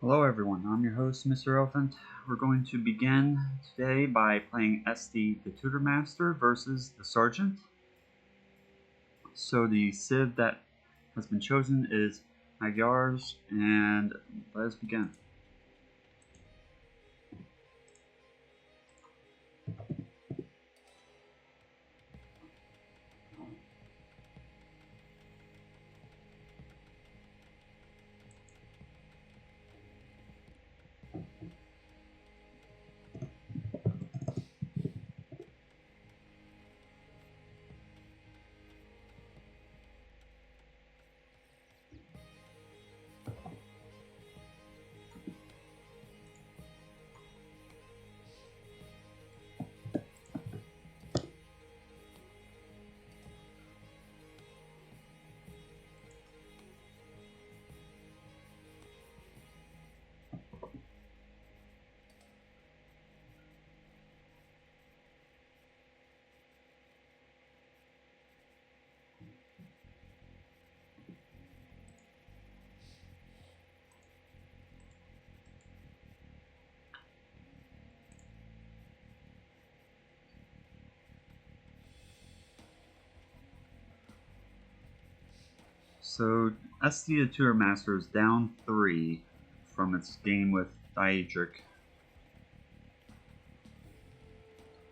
Hello everyone, I'm your host, MrElephant. We're going to begin today by playing Esty the Tutomaster versus the Sergeant. So the civ that has been chosen is Magyar's, and let us begin. So Esty the Tutomaster is down 3 from its game with Diedrich.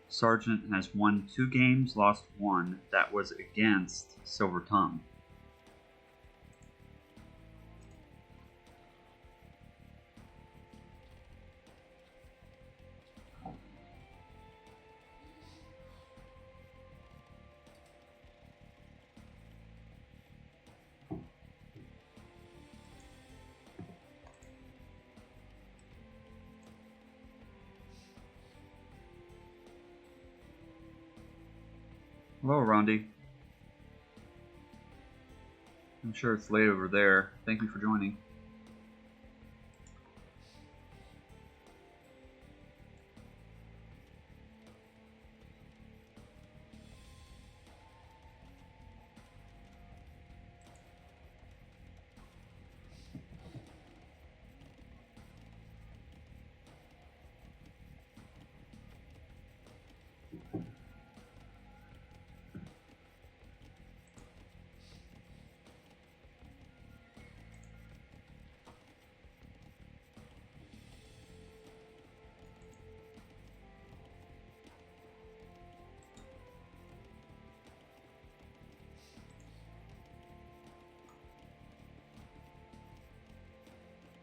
Sergeant has won 2 games, lost 1. That was against Silver Tongue. Hello, Rondi. I'm sure it's late over there. Thank you for joining.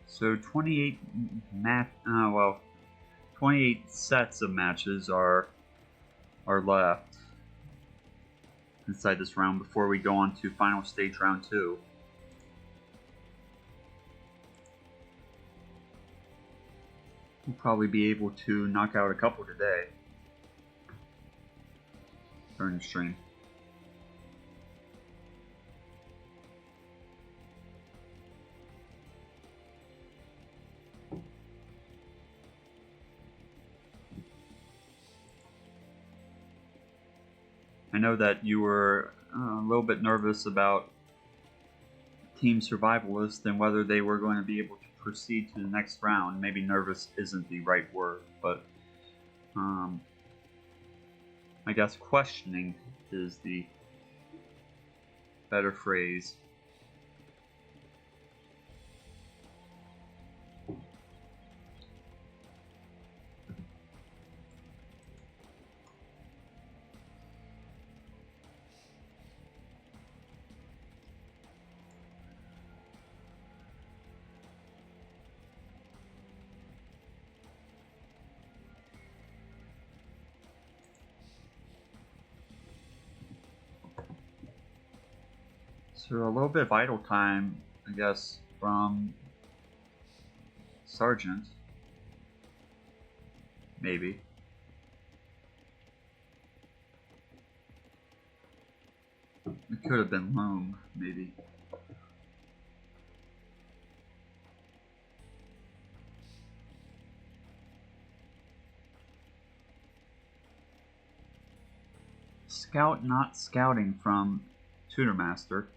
So 28 28 sets of matches are left inside this round before we go on to final stage round 2. We'll probably be able to knock out a couple today during the stream. I know that you were a little bit nervous about Team Survivalist and whether they were going to be able to proceed to the next round. Maybe nervous isn't the right word, but I guess questioning is the better phrase. So a little bit of idle time, I guess, from Sergeant. Maybe. It could have been Loam, maybe. Scout not scouting from Tutomaster.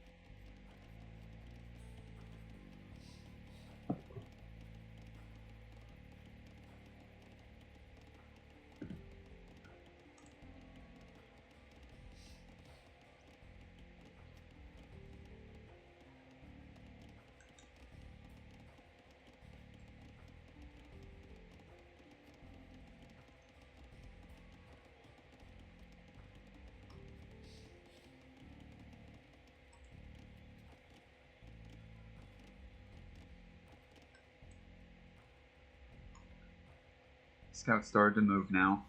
Scouts started to move now.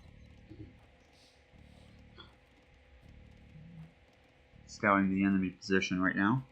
Scouting the enemy position right now.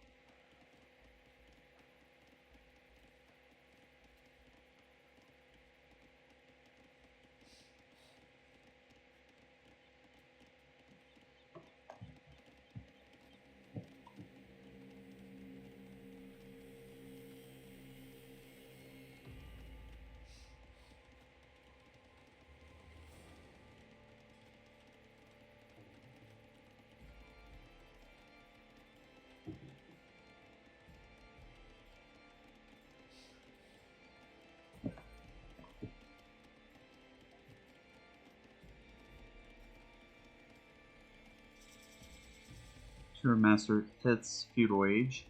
Tutomaster hits feudal age.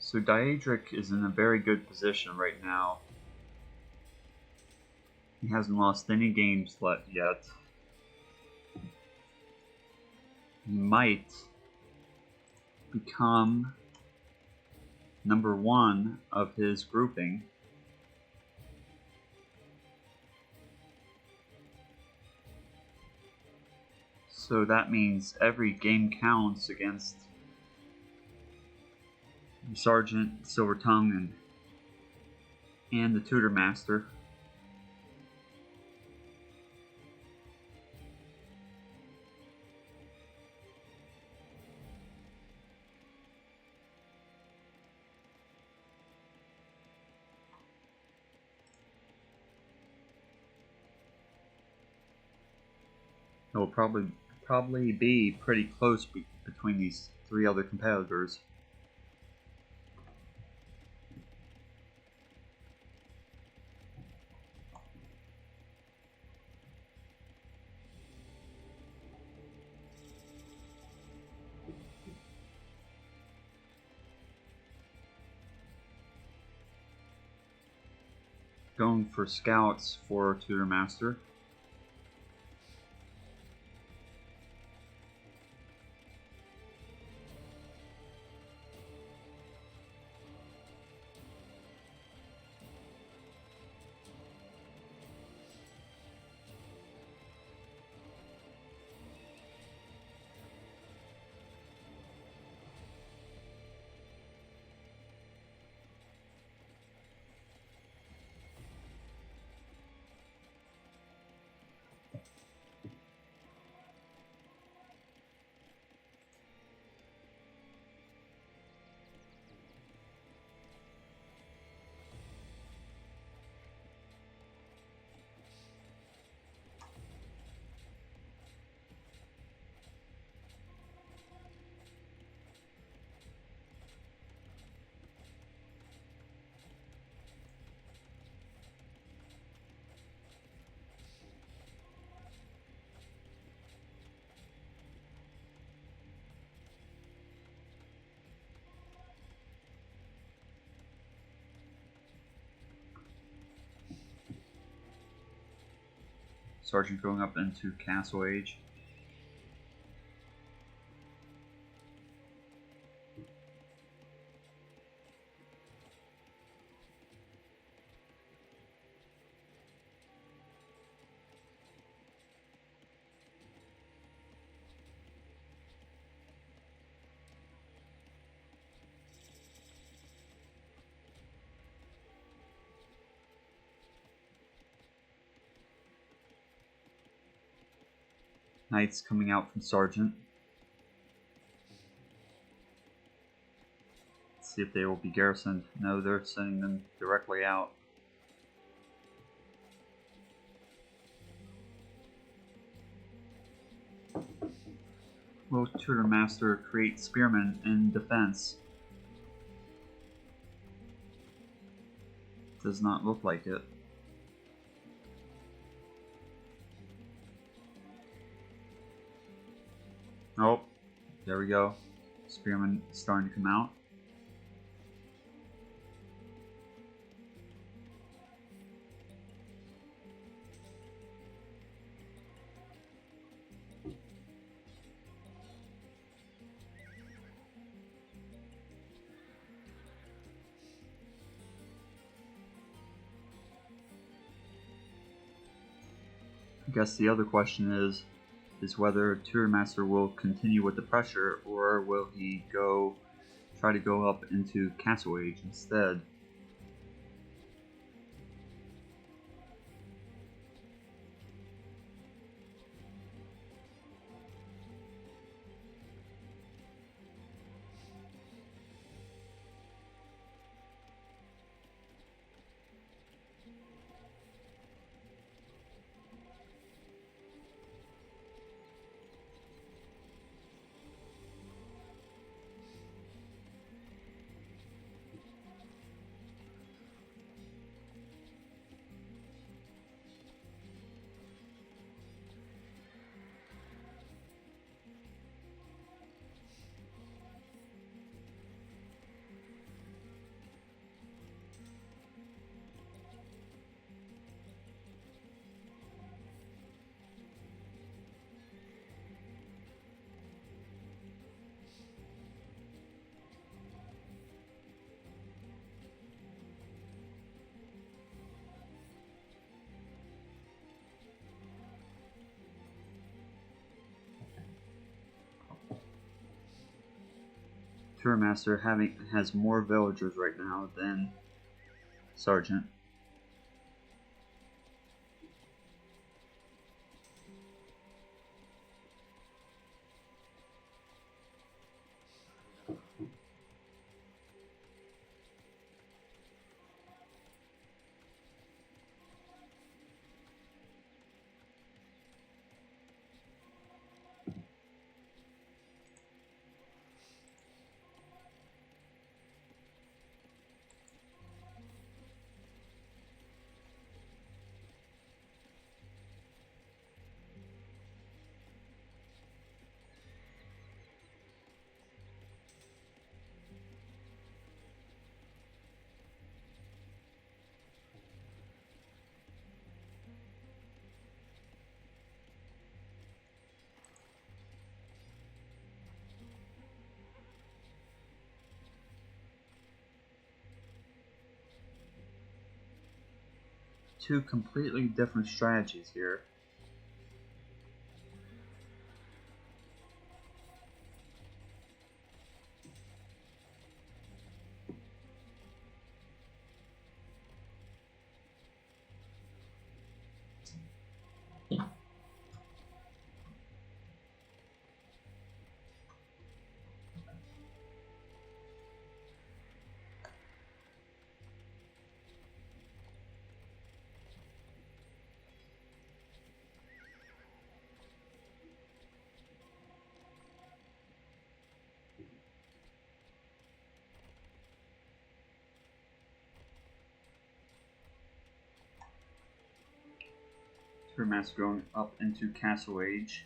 So Daedric is in a very good position right now. He hasn't lost any games yet. He might become number 1 of his grouping. So that means every game counts against the Sergeant, Silver Tongue, and the Tutomaster. It will probably be pretty close between these 3 other competitors. Going for scouts for Tutomaster. Sergeant going up into Castle Age. Knights coming out from Sergeant. Let's see if they will be garrisoned. No, they're sending them directly out. Will Tutomaster create spearmen in defense? Does not look like it. Nope. There we go. Spearman starting to come out. I guess the other question is whether Tutomaster will continue with the pressure, or will he try to go up into Castle Age instead. Tutomaster has more villagers right now than Sergeant. Two completely different strategies here. Tutomaster going up into Castle Age.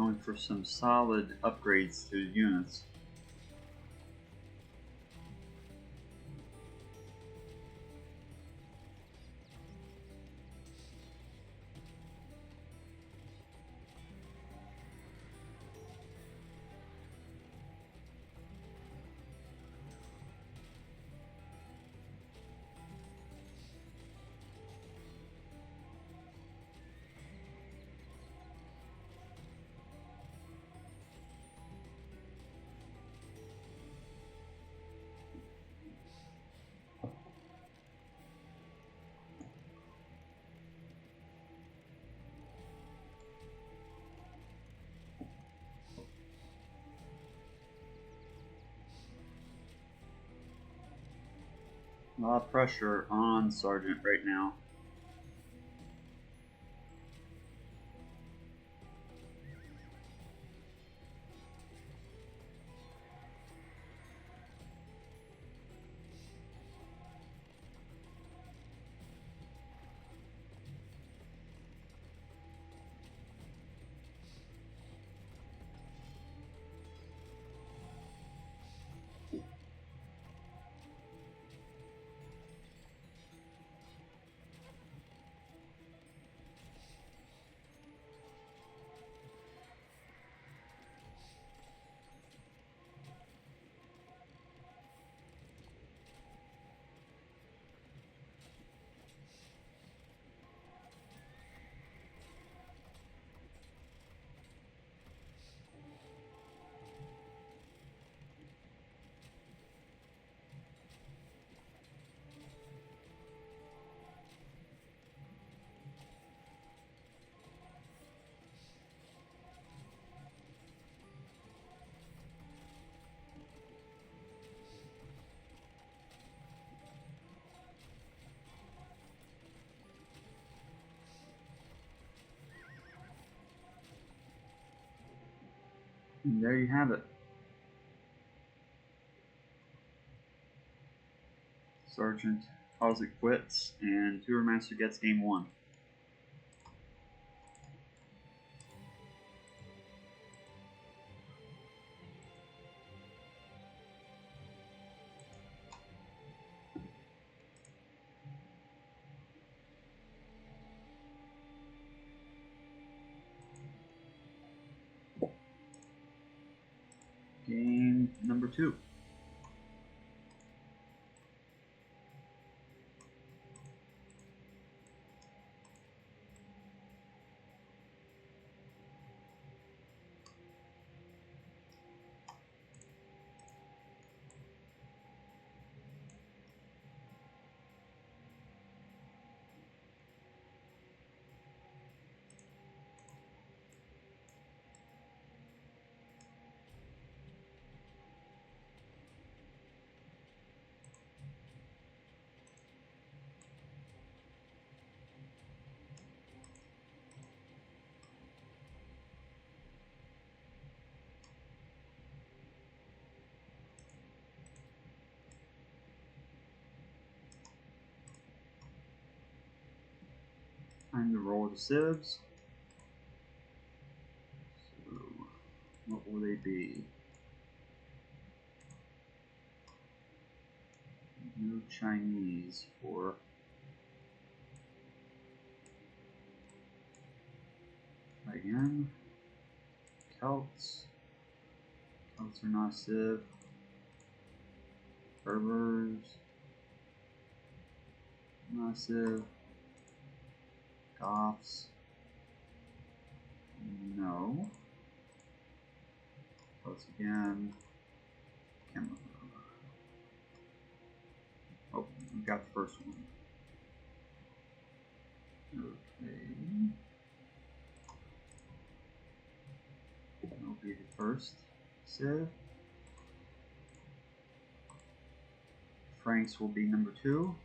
going for some solid upgrades to units. A lot of pressure on Sergeant right now. And there you have it. Sergeant calls it quits, and Tutomaster gets game 1. Game number 2. Time to roll the sieves. So, what will they be? No Chinese for again. Celts. Celts are not a civ. Berbers. Not a civ. Goths. No. Celts again. Oh, we got the first one. Okay. That'll be the first civ. Franks will be number 2.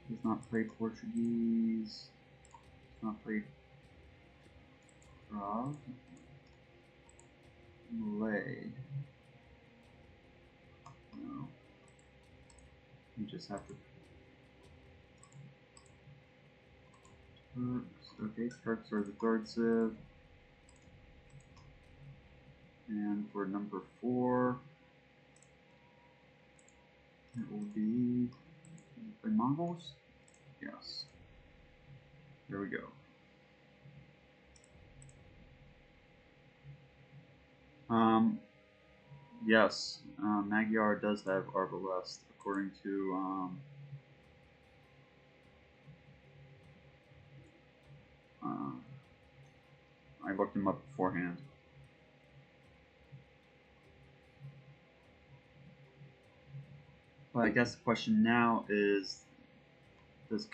Does not play Portuguese. Does not play Prague. Malay. No. You just have to. Turks. Okay, Turks are the third civ. And for number 4, it will be the Mongols. Yes. There we go. Yes, Magyar does have Arbalest, according to I looked him up beforehand. But I guess the question now is, does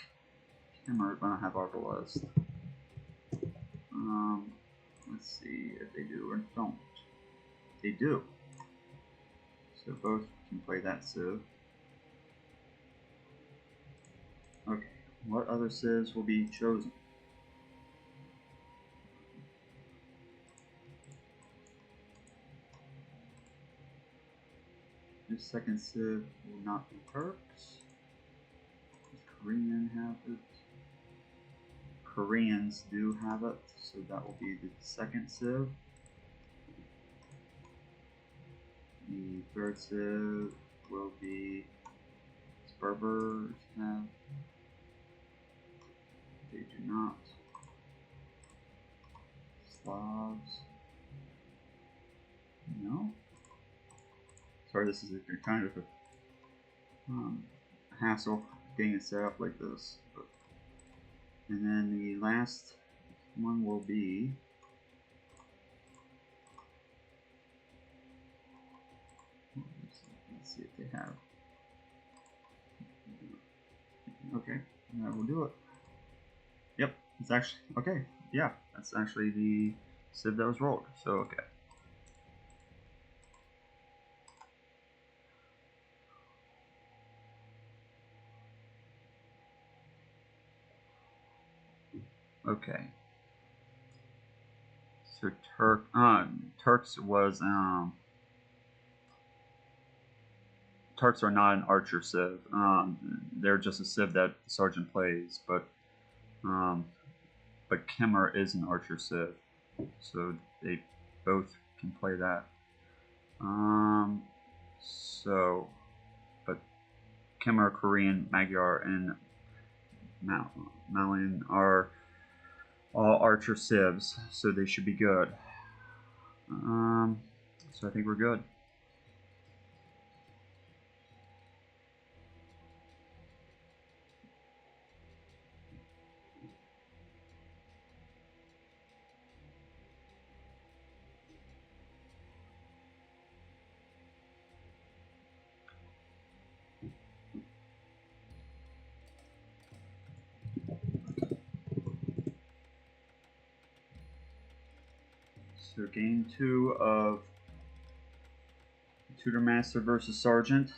Kimmer gonna have Arbalest? Let's see if they do or don't. They do. So both can play that civ. Okay, what other civs will be chosen? This second civ will not be Turks. Does Korean have it? Koreans do have it, so that will be the second civ. The third civ will be Berbers have. They do not. Slavs. No. Sorry, this is kind of a hassle getting it set up like this. And then the last one will be let's see if they have. Okay, that will do it. Yep, it's actually okay. Yeah, that's actually the civ that was rolled. So okay. Okay. So Turks was Turks are not an archer civ. They're just a civ that the sergeant plays, but Kimmer is an archer civ, so they both can play that. But Kimmer, Korean, Magyar, and Malian are all archer civs, so they should be good. So I think we're good. So game 2 of Tutomaster versus Sergeant.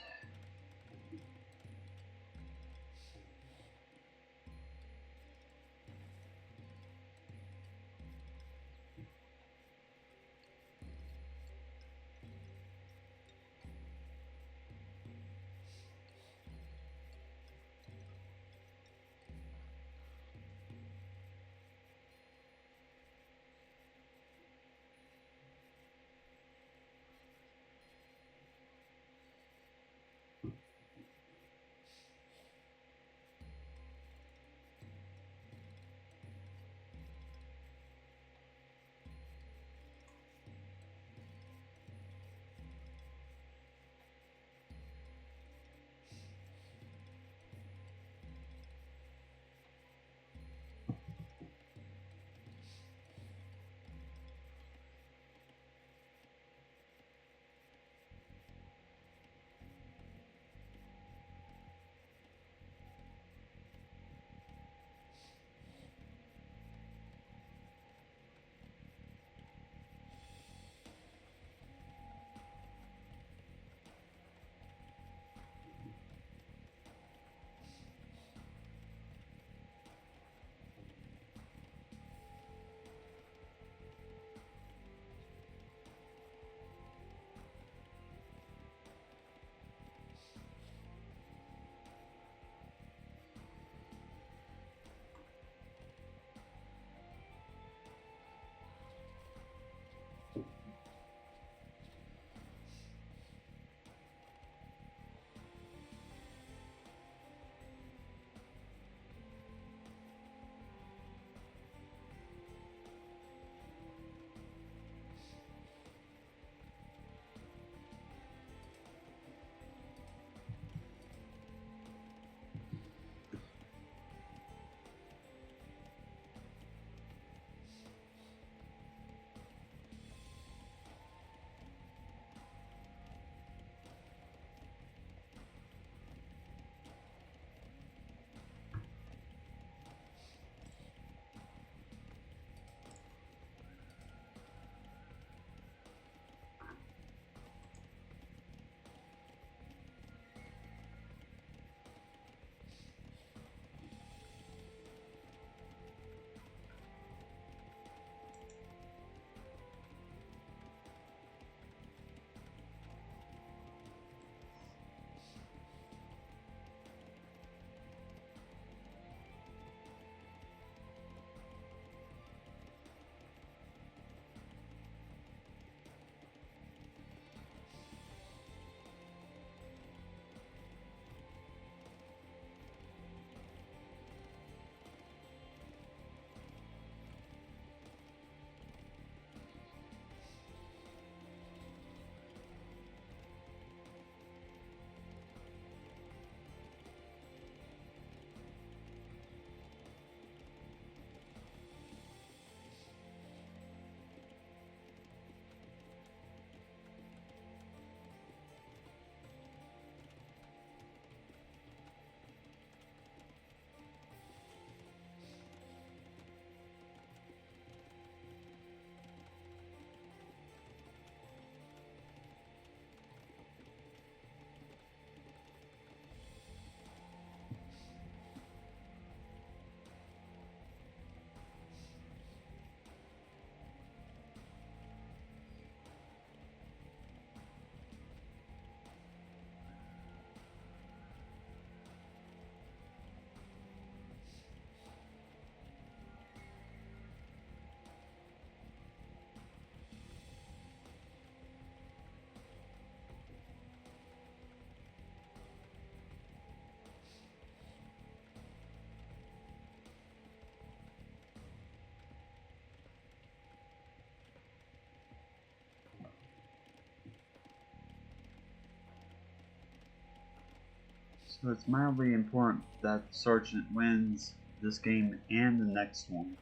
So it's mildly important that the Sergeant wins this game and the next one.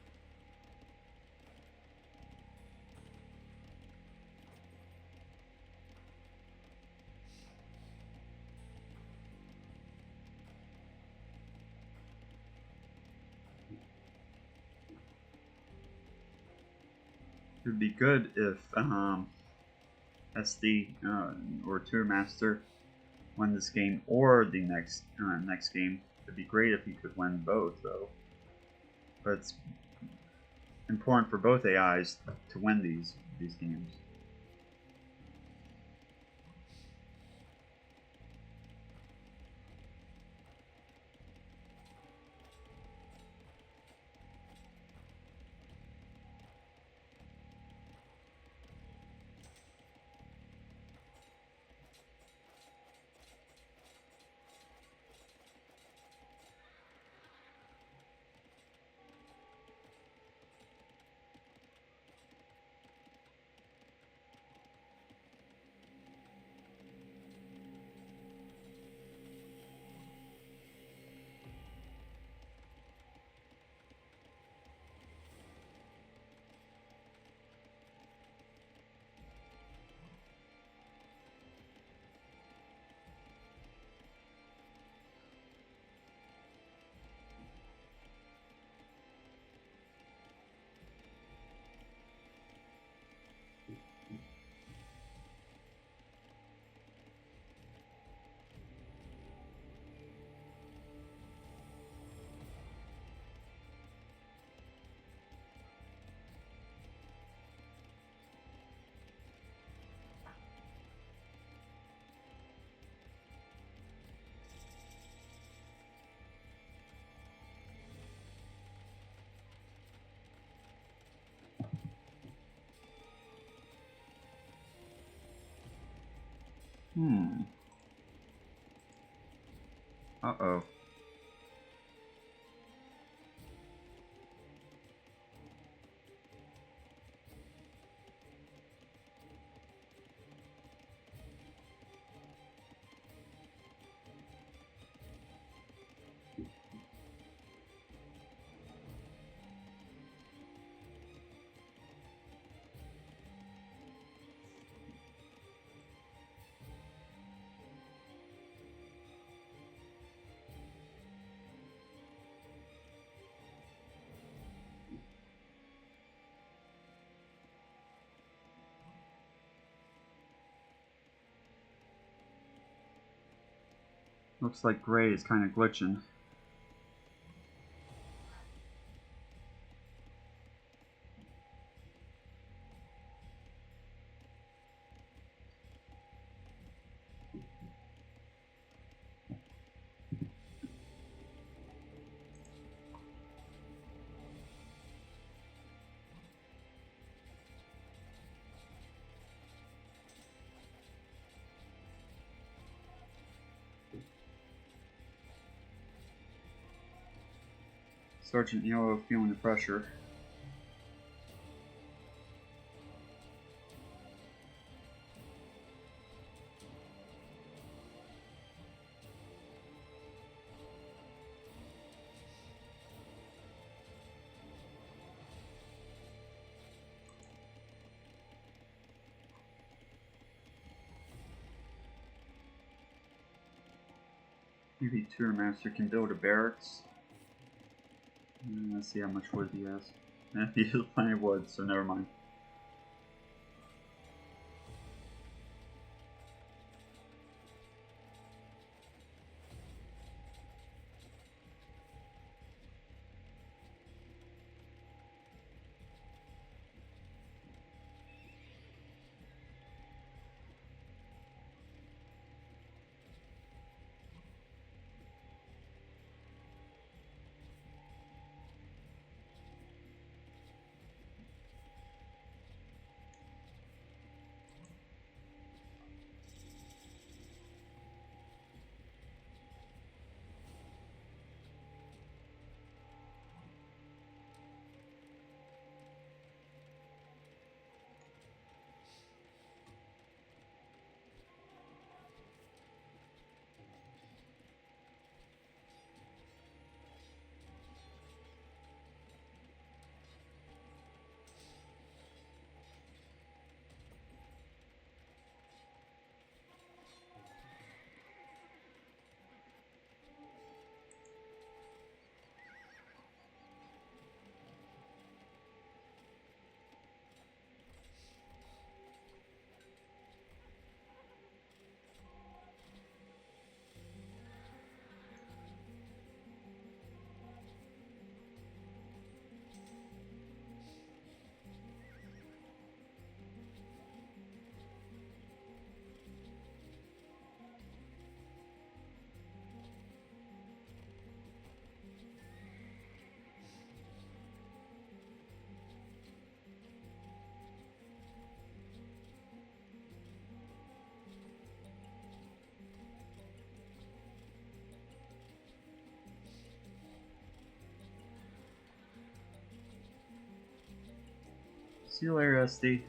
It would be good if Esty or Tutomaster won this game or the next game. It'd be great if he could win both, though. But it's important for both AIs to win these games. Uh-oh. Looks like gray is kind of glitching. Sergeant Yellow feeling the pressure. Maybe Tutomaster can build a barracks. Let's see how much wood he has. He has plenty of wood, so never mind. See you later, Esty.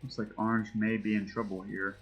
Looks like Orange may be in trouble here.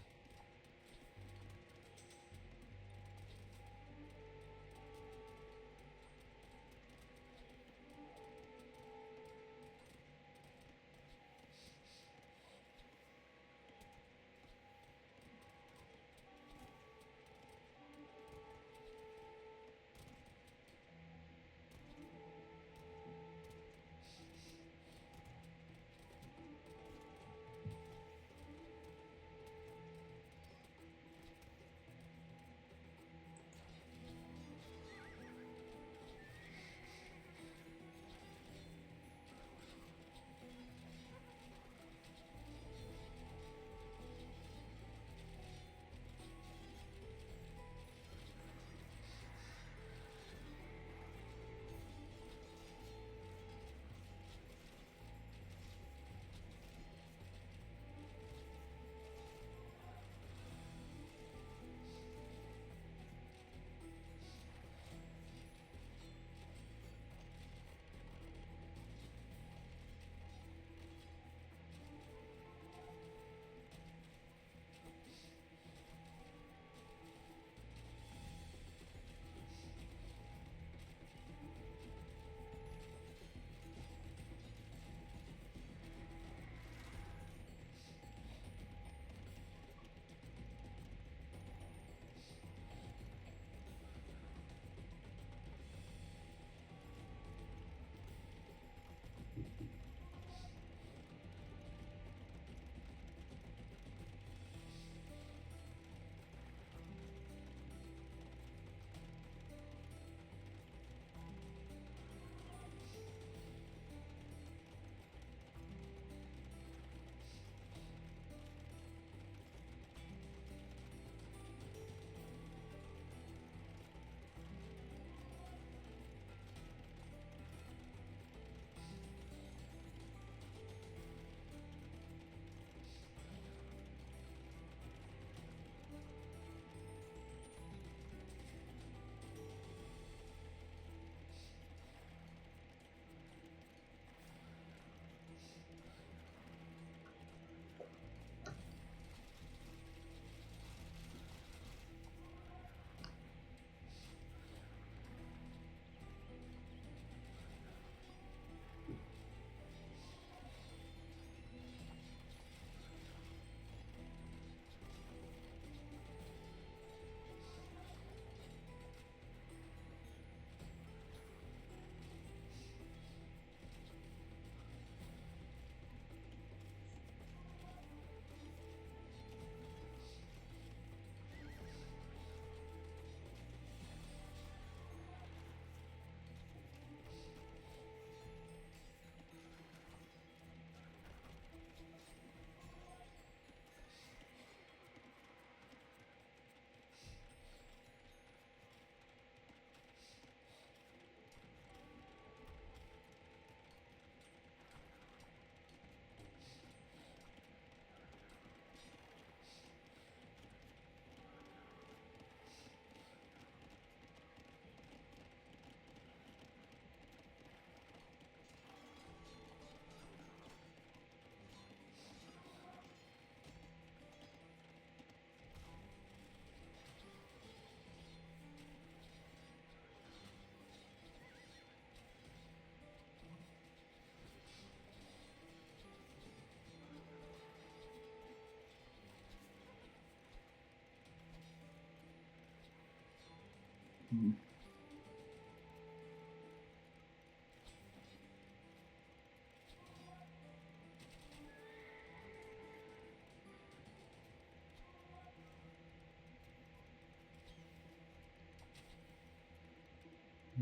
Hmm.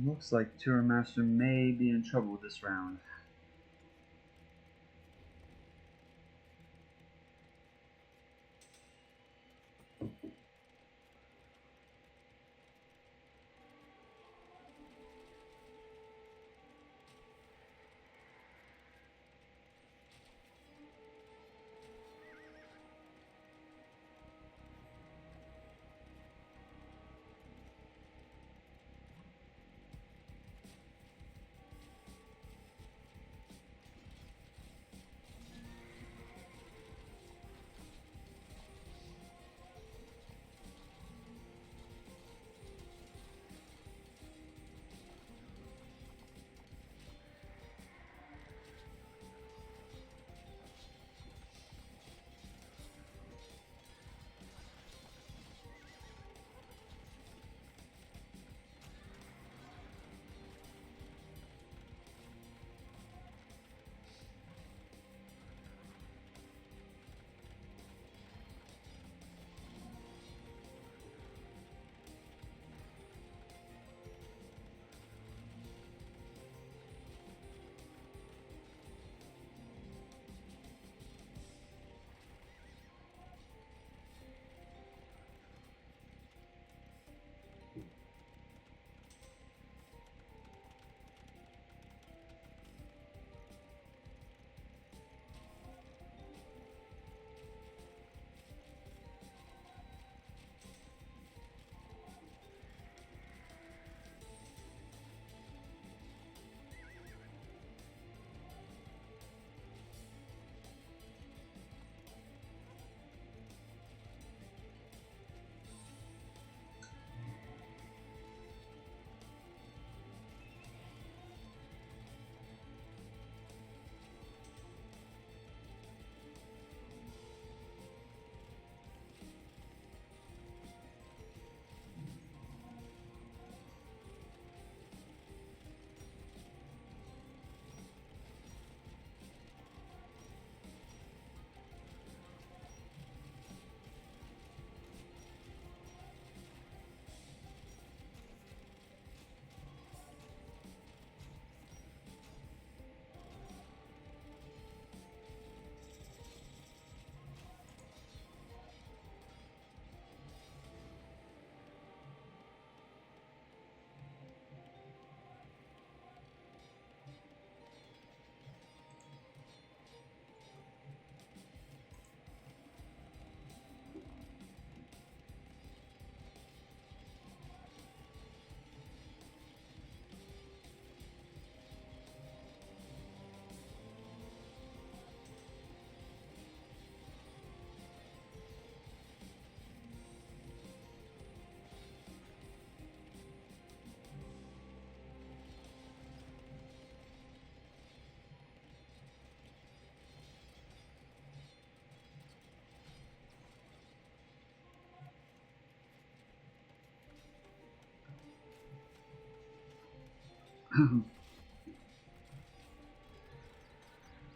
Looks like Tutomaster may be in trouble this round.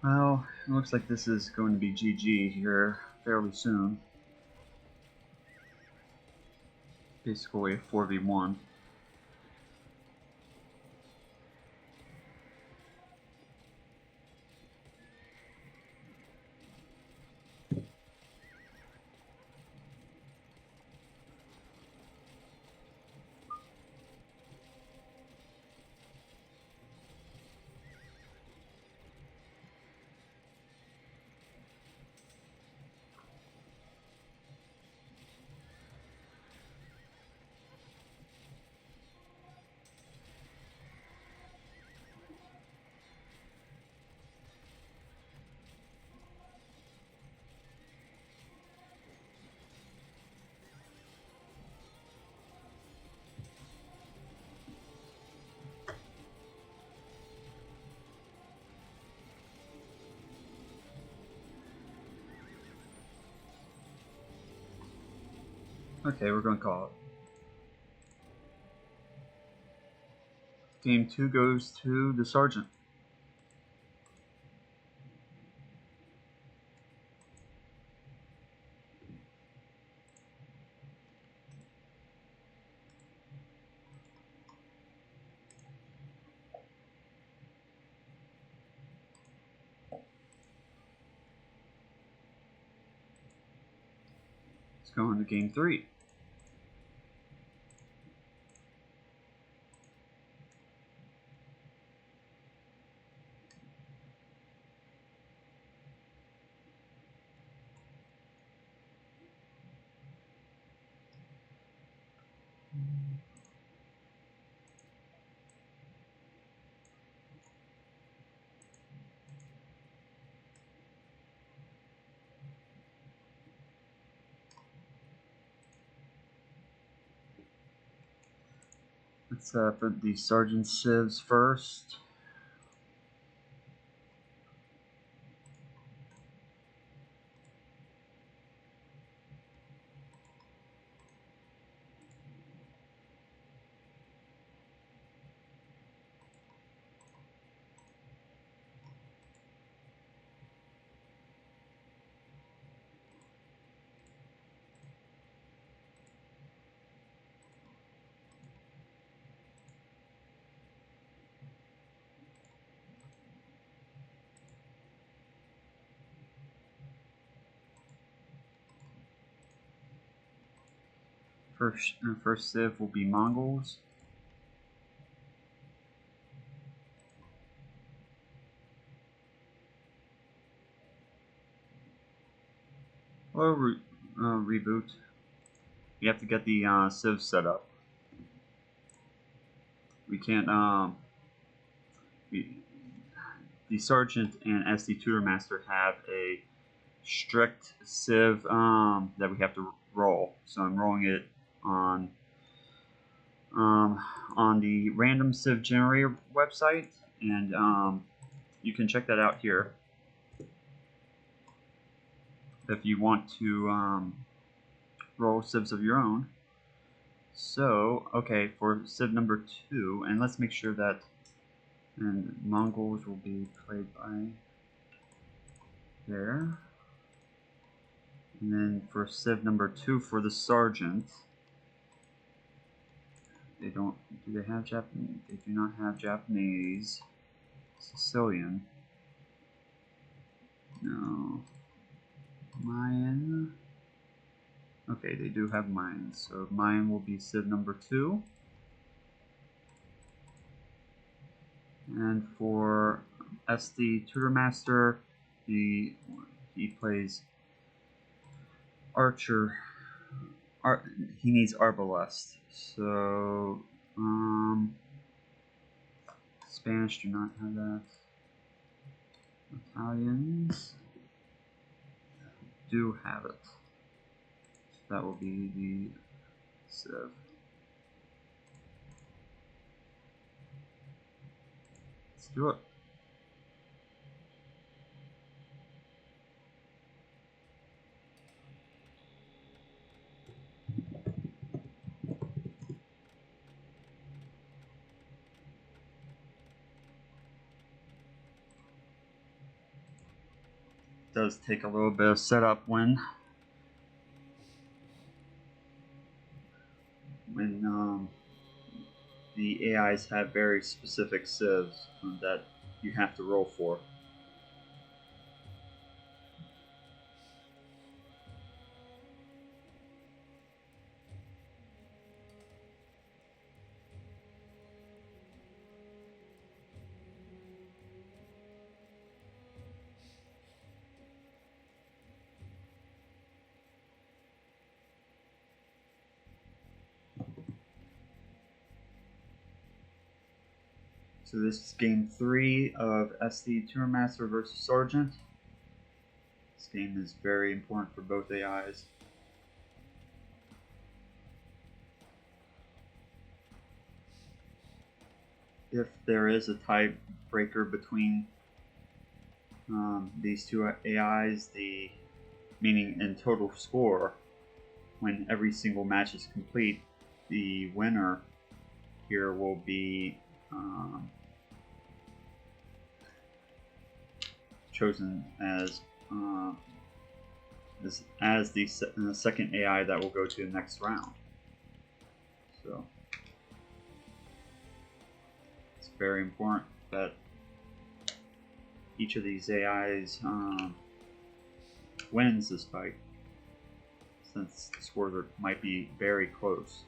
Well, it looks like this is going to be GG here fairly soon. Basically a 4v1. Okay, we're going to call it. Game 2 goes to the sergeant. Let's go on to Game 3. Let's put the sergeant civs first. First civ will be Mongols. Or reboot. You have to get the civ set up. We can't. The sergeant and Esty Tutomaster have a strict civ that we have to roll. So I'm rolling it on the random civ generator website, and you can check that out here if you want to roll civs of your own. So, okay, for civ number 2, and let's make sure that and Mongols will be played by there. And then for civ number 2 for the sergeant, they don't. Do they have Japanese? They do not have Japanese. Sicilian. No. Mayan. Okay, they do have Mayan. So Mayan will be civ number 2. And for Esty Tutomaster, he plays archer. He needs arbalest. So Spanish do not have that. Italians do have it. So that will be the civ. Let's do it. Does take a little bit of setup when the AIs have very specific civs that you have to roll for. So this is game 3 of Esty Tutomaster versus Sergeant. This game is very important for both AIs. If there is a tiebreaker between these two AIs, meaning in total score, when every single match is complete, the winner here will be chosen as the second AI that will go to the next round. So it's very important that each of these AIs wins this fight, since the scores might be very close.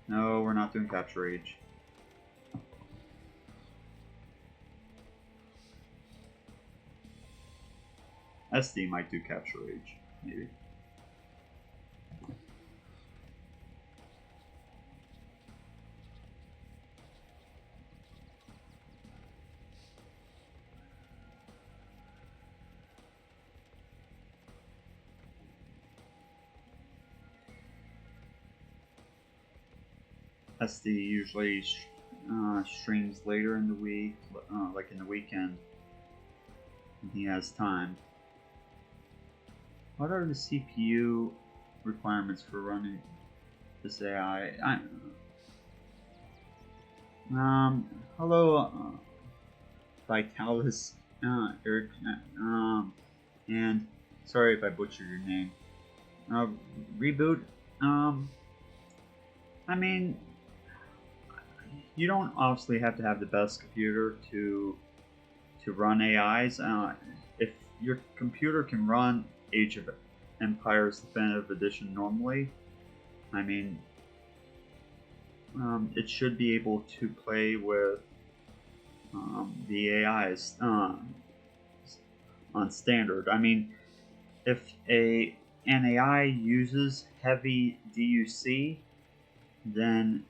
No, we're not doing Capture Age. Esty might do Capture Age, maybe. Esty usually streams later in the week, like in the weekend, when he has time. What are the CPU requirements for running this AI? Hello, Vitalis, Ericson, and sorry if I butchered your name. Reboot. I mean, you don't obviously have to have the best computer to run AIs. If your computer can run Age of Empires Definitive Edition normally, I mean, it should be able to play with the AIs on standard. I mean, if an AI uses heavy DUC, then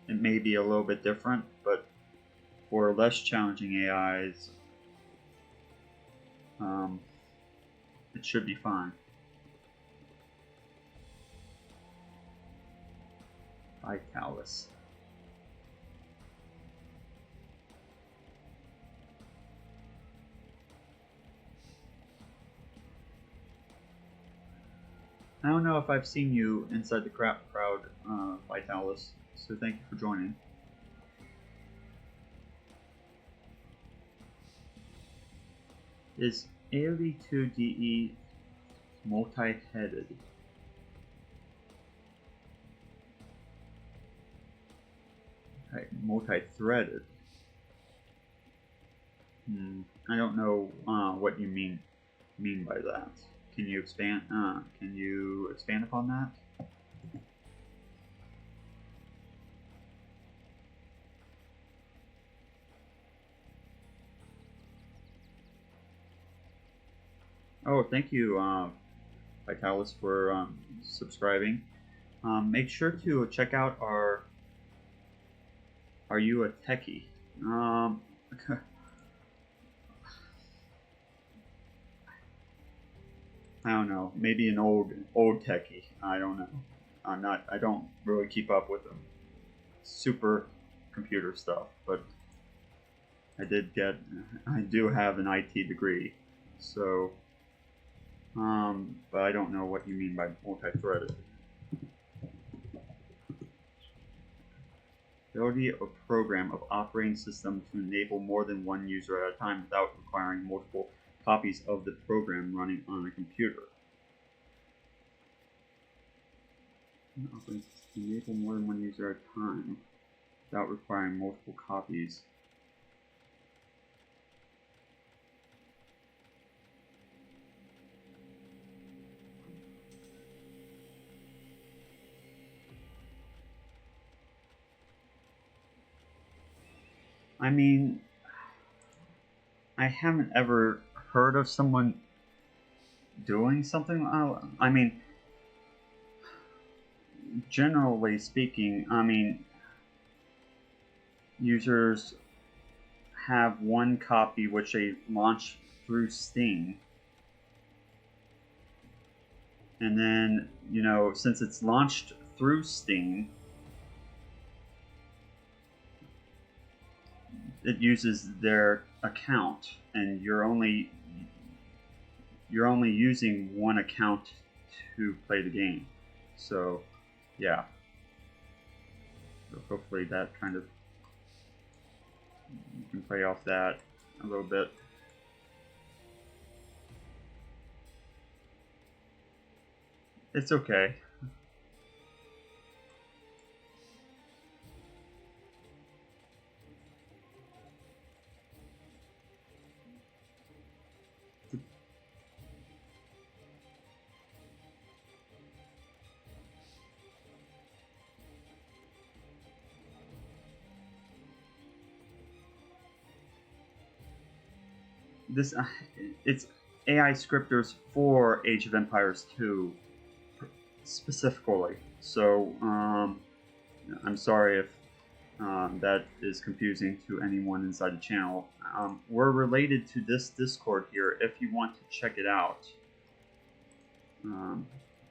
it may be a little bit different, but for less challenging AIs, it should be fine. Vitalis. I don't know if I've seen you inside the crowd, Vitalis, so thank you for joining. Is AOD2DE multi-headed? Multi-threaded? I don't know what you mean by that. Can you expand? Can you expand upon that? Oh, thank you, Vitalis, for subscribing. Make sure to check out our Are You a Techie? I don't know. Maybe an old techie. I don't know. I don't really keep up with them. Super computer stuff, but I do have an IT degree, so. But I don't know what you mean by multi-threaded. Ability of program of operating system to enable more than one user at a time without requiring multiple copies of the program running on a computer. Enable more than one user at a time without requiring multiple copies. I mean, I haven't ever heard of someone doing something. I mean, generally speaking, I mean, users have one copy which they launch through Steam. And then, since it's launched through Steam, it uses their account, and you're only using one account to play the game. So yeah. So hopefully that kind of, you can play off that a little bit. It's okay. This it's AI scripters for Age of Empires 2 specifically. So I'm sorry if that is confusing to anyone inside the channel. We're related to this Discord here if you want to check it out.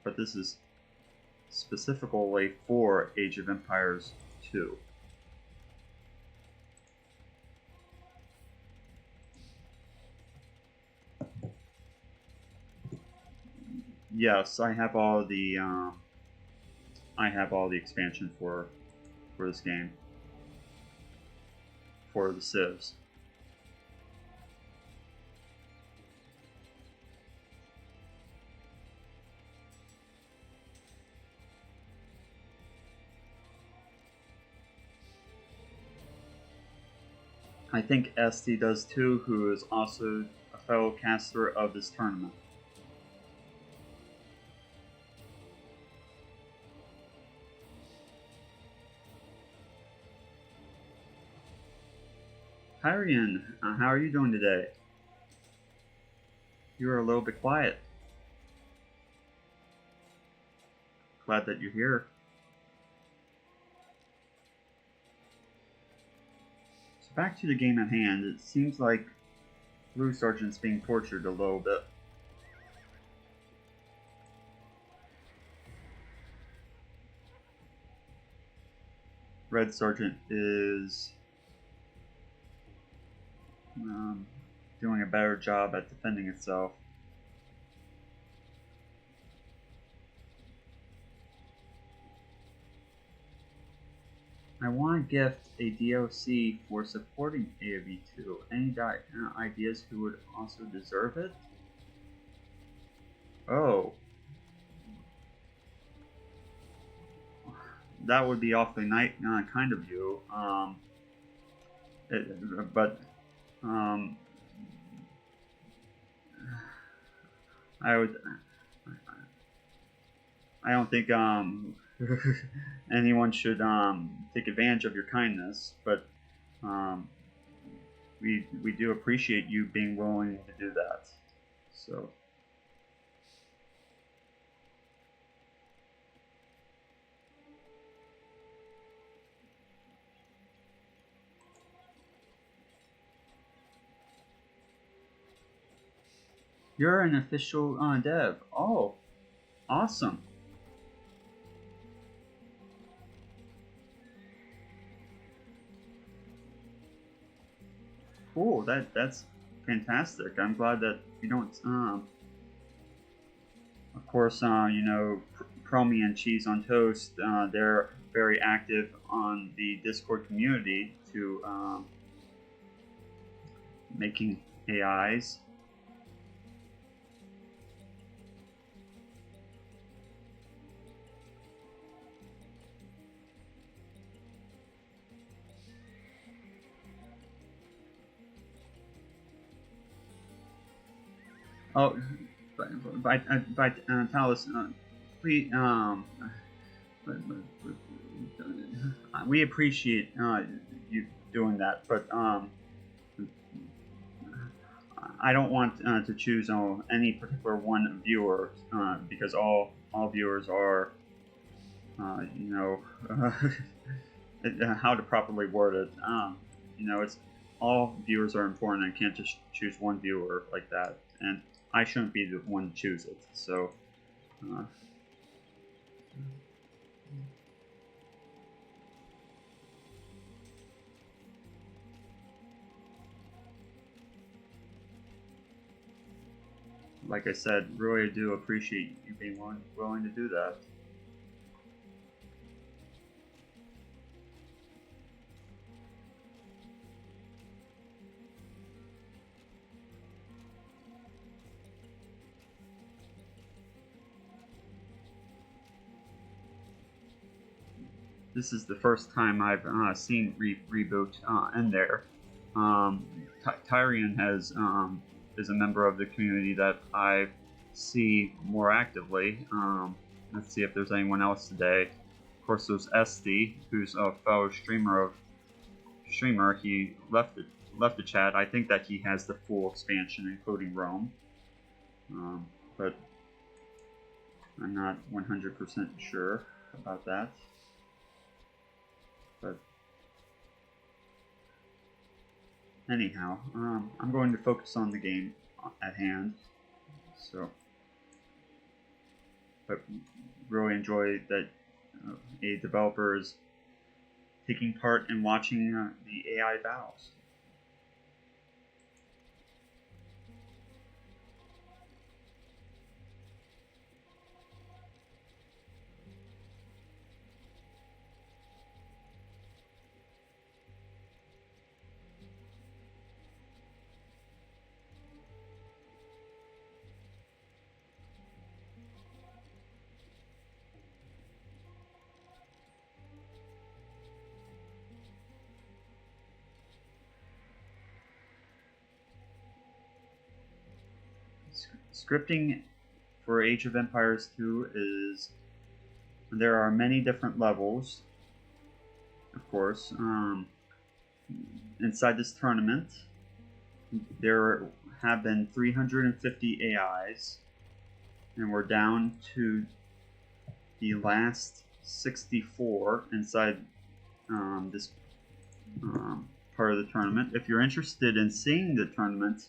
But this is specifically for Age of Empires 2. Yes, I have all the expansion for this game, for the civs. I think Esty does too, who is also a fellow caster of this tournament. Hyrian, how are you doing today? You are a little bit quiet. Glad that you're here. So back to the game at hand. It seems like Blue Sergeant's being tortured a little bit. Red Sergeant is doing a better job at defending itself. I want to gift a DOC for supporting AOV2. Any ideas who would also deserve it? Oh. That would be awfully kind of you. I don't think anyone should take advantage of your kindness, but we do appreciate you being willing to do that. So. You're an official dev. Oh, awesome. Cool. That's fantastic. I'm glad that you don't. Of course, you know, Promi and Cheese on Toast. They're very active on the Discord community to making AIs. Oh, but Talos, please, we appreciate you doing that, but I don't want to choose any particular one viewer because all viewers are, you know, how to properly word it. You know, it's all viewers are important. I can't just choose one viewer like that, and I shouldn't be the one to choose it. So. Like I said, really do appreciate you being willing to do that. this is the first time I've seen Reboot in there. Tyrion is a member of the community that I see more actively. Let's see if there's anyone else today. Of course, there's Esty, who's a fellow streamer. He left the chat. I think that he has the full expansion, including Rome, but I'm not 100% sure about that. But anyhow, I'm going to focus on the game at hand. So, but really enjoy that a developer is taking part in watching the AI battles. Scripting for Age of Empires 2 is, there are many different levels, of course. Inside this tournament, there have been 350 AIs, and we're down to the last 64 inside this part of the tournament. If you're interested in seeing the tournament,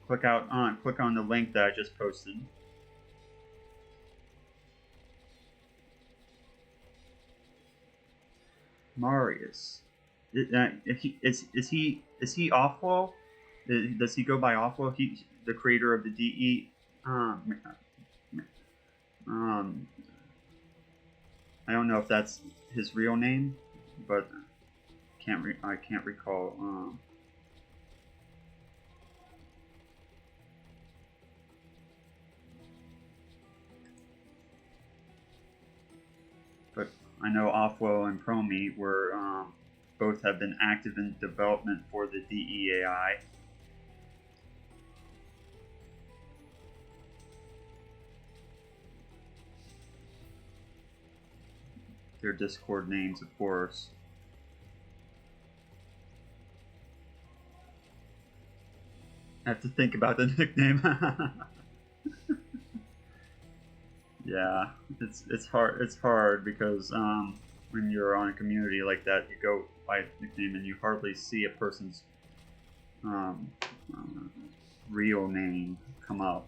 click on the link that I just posted. Marius, is he Offlow? Does he go by Offlow? He, the creator of the DE. I don't know if that's his real name, but I can't recall. But I know Offlow and Promi were both have been active in development for the DEAI. Their Discord names, of course. I have to think about the nickname. Yeah, it's hard. It's hard because when you're on a community like that, you go by nickname and you hardly see a person's real name come up.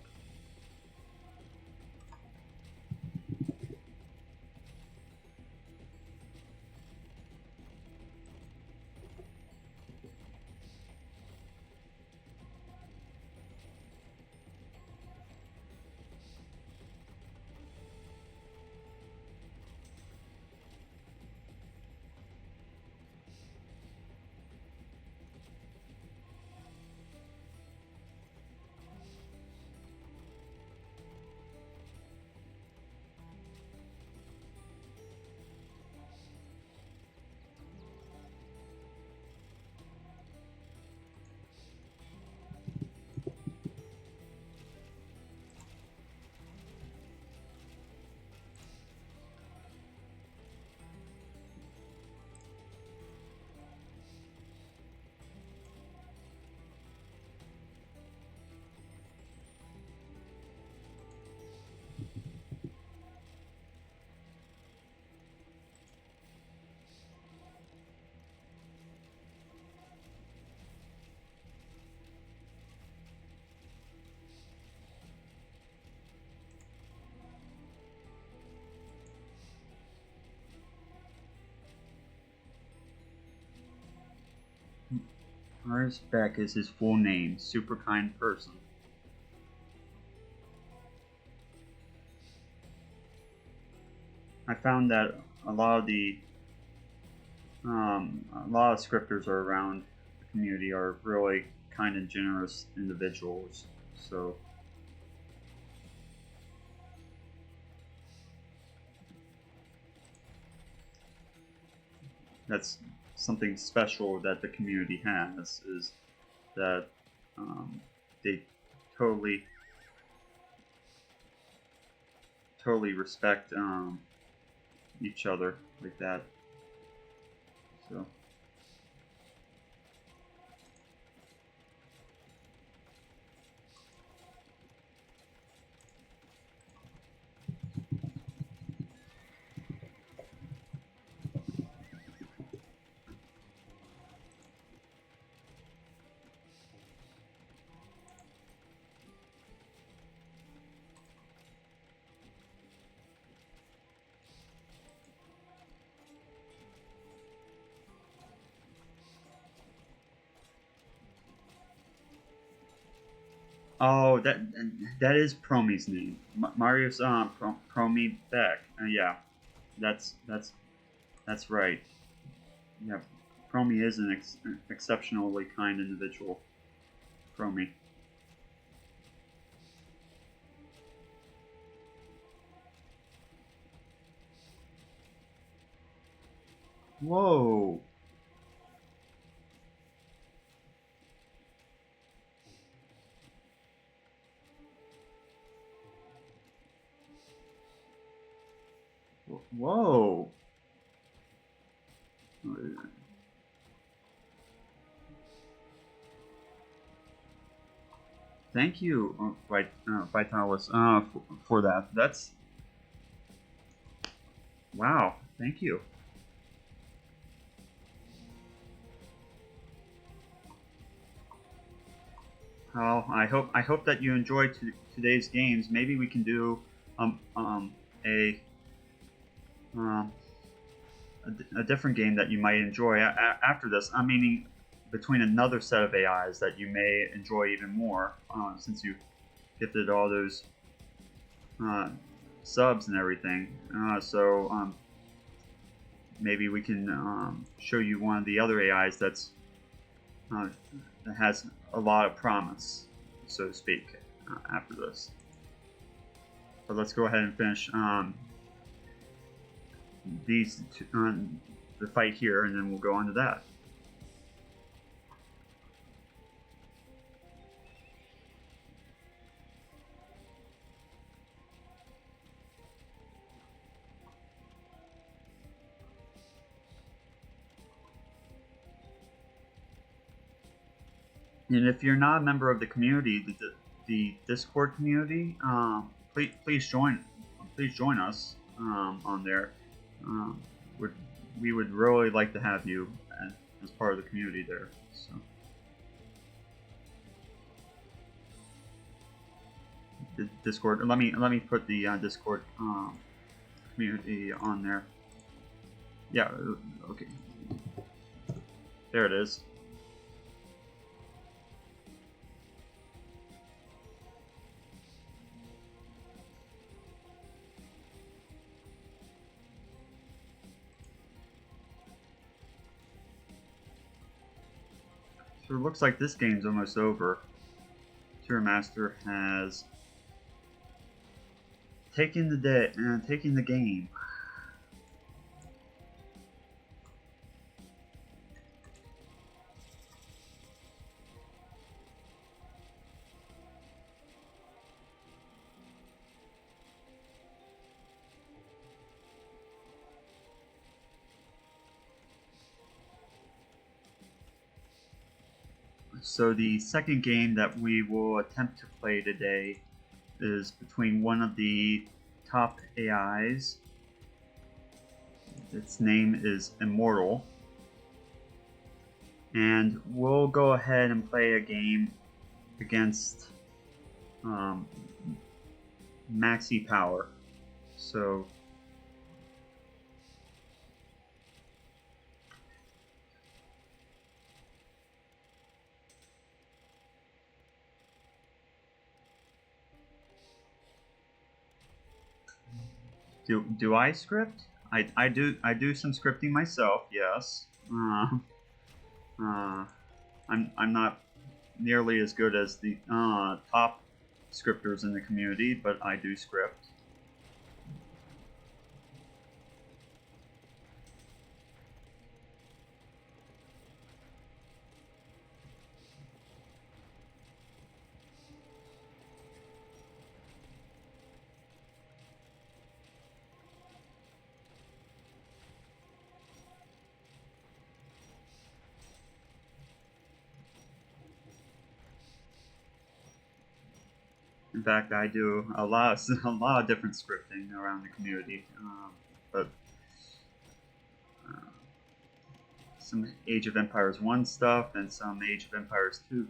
Horace Beck is his full name. Super kind person. I found that a lot of scripters around the community are really kind and generous individuals. So. that's something special that the community has, is that they totally respect each other like that. So. Oh, that is Promy's name. Mario's Promy Beck. Yeah, that's right. Yeah, Promy is an exceptionally kind individual. Promy. Whoa. Whoa. Thank you, Vitalis, for that. That's wow. Thank you. Well, I hope that you enjoyed today's games. Maybe we can do a um, a different game that you might enjoy after this. I mean, between another set of AIs that you may enjoy even more, since you gifted all those subs and everything. So maybe we can show you one of the other AIs that has a lot of promise, so to speak, after this. But let's go ahead and finish these the fight here, and then we'll go on to that. And if you're not a member of the community, the Discord community, please join us on there. We would really like to have you as part of the community there. So. The Discord. Let me put the Discord community on there. Yeah. Okay. There it is. So it looks like this game's almost over. Tutomaster has taken the game. So the second game that we will attempt to play today is between one of the top AIs. Its name is Immortal. And we'll go ahead and play a game against Maxi Power. So do I script? I do some scripting myself. Yes. I'm not nearly as good as the top scripters in the community, but I do script. In fact, I do a lot of different scripting around the community, but some Age of Empires 1 stuff and some Age of Empires 2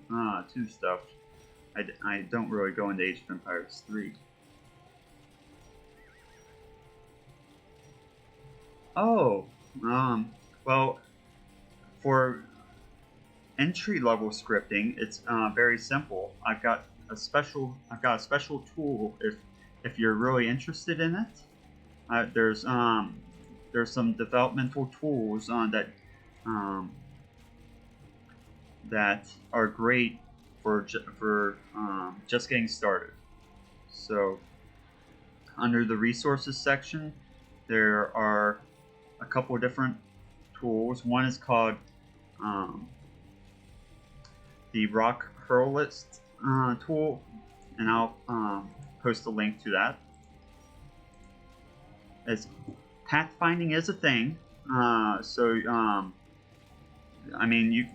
stuff. I don't really go into Age of Empires 3. Oh, well, for entry-level scripting, it's very simple. I've got a special tool if you're really interested in it. There's some developmental tools that are great for just getting started. So under the resources section, there are a couple of different tools. One is called the Rock Hurl List tool, and I'll post a link to that. As pathfinding is a thing, I mean,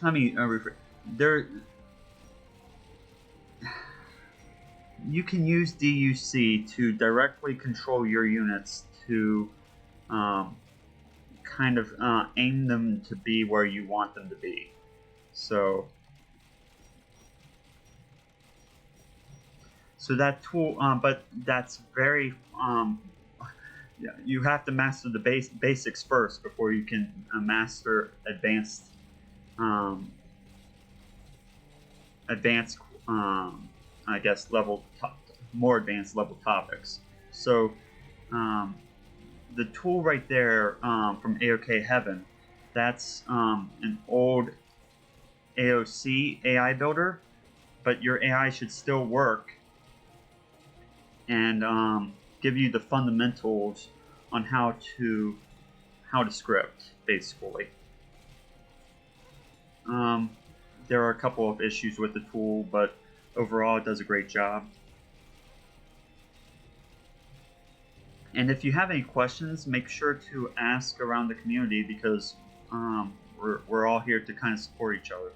let me rephrase. You can use DUC to directly control your units to kind of aim them to be where you want them to be. So that tool, but that's very you have to master the basics first before you can master advanced I guess more advanced level topics. So the tool right there from AOK Heaven, that's an old AOC AI builder, but your AI should still work and give you the fundamentals on how to script, basically. There are a couple of issues with the tool, but overall it does a great job. And if you have any questions, make sure to ask around the community, because we're all here to kind of support each other.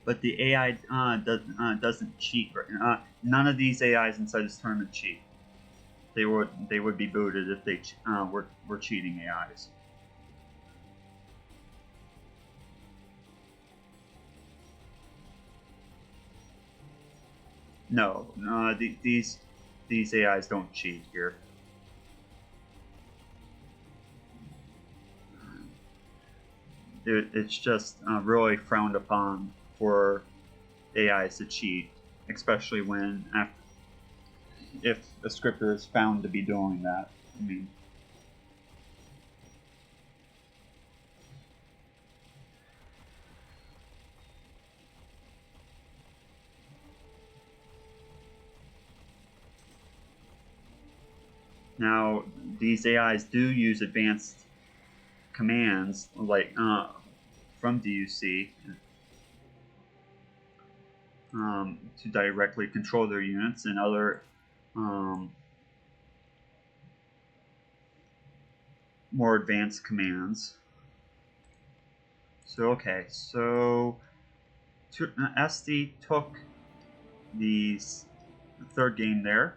But the AI doesn't cheat. None of these AIs inside this tournament cheat. They would be booted if they were cheating AIs. No, these AIs don't cheat here. It's just really frowned upon for AIs to cheat, especially if a scripter is found to be doing that. I mean, now these AIs do use advanced commands like from DUC to directly control their units, and other more advanced commands. So okay, so Esty took the third game there.